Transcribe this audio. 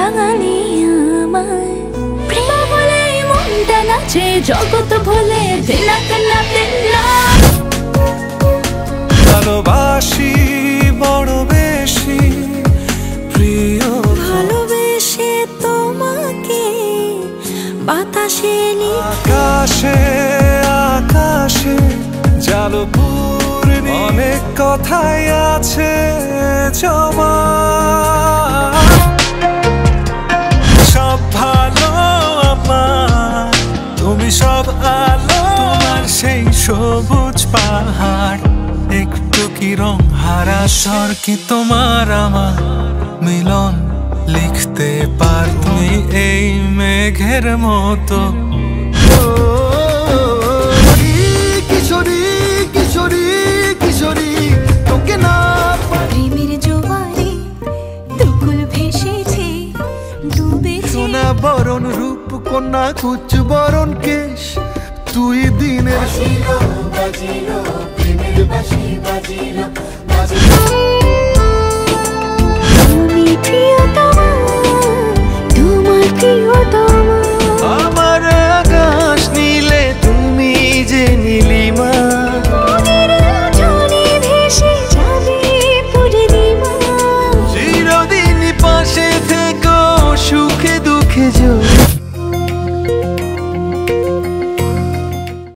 রাঙালি আমায় প্রেম বলে মনটা নাচে জগৎ ভুলে দিনা কান্না দিনা ভালোবাসি বড় বেশি প্রিয় ভালোবেসে তোমাকে বাতাসে আকাশে আকাশে জালো পূর্ণি অনেক কথাই আছে জমা সব ভালো আমার তুমি সব আলো তোমার সেই সবুজ পাহাড় একটু কি রং হারা স্বর কি তোমার আমার মিলন লিখতে পার তুমি এই মেঘের মতো কিশোরী কিশোরী কিশোরী তোকে না প্রেমের জোয়ারে দুকুল ভেসেছে ডুবেছে সোনা বরণ রূপ কন্যা কুচ বরণ কেশ তুই দিনের বাজিলো প্রেমের বাঁশি বাজিলো বাজিলো তুমি প্রিয়তমা তোমার প্রিয়